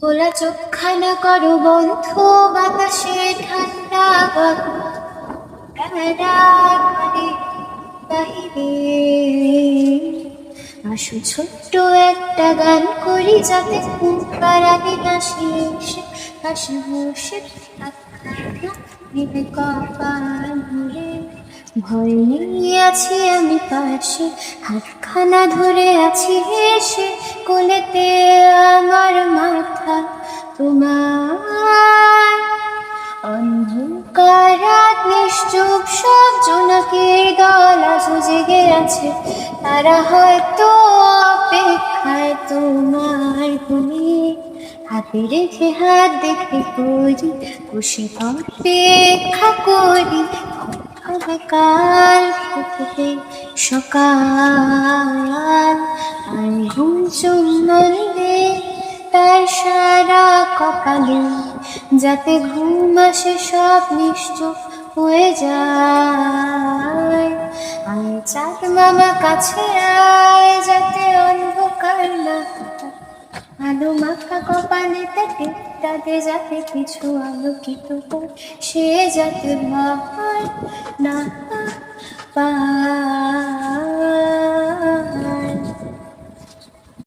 খোলা চোখখানা করো বন্ধ, বাতাসে ঠান্ডা বাহিরে আসো ছোট্ট একটা গান করি, যাতে ফুটবার আগে কাশি এসে কাশি বসে নিবে কপাল ভরে। ভয় নিয়ে আছি আমি পাশে, হাতখানা ধরে আছি হেসে, কোলেতে আমার মাথা তোমার। অন্ধকার রাত নিশ্চুপ, সব জোনাকির দল আজ জেগে আছে, তারা হয়তো অপেক্ষায় তোমার ঘুমিয়ে। হাতে রেখে হাত দেখে করি খুশি, অপেক্ষা করি হবে কাল থেকে সকাল। আর ঘুম চুম্বনে তার সারা কপালে, যাতে ঘুম আসে সব নিশ্চুপ হয়ে যায়। আয় চাঁদ মামা কাছে আয়, যাতে অন্ধকার না আলো মাখা কপালেতে টিপটা দে, যাতে কিছু আলোকিত হয়, সে যাতে ভয় না পায়।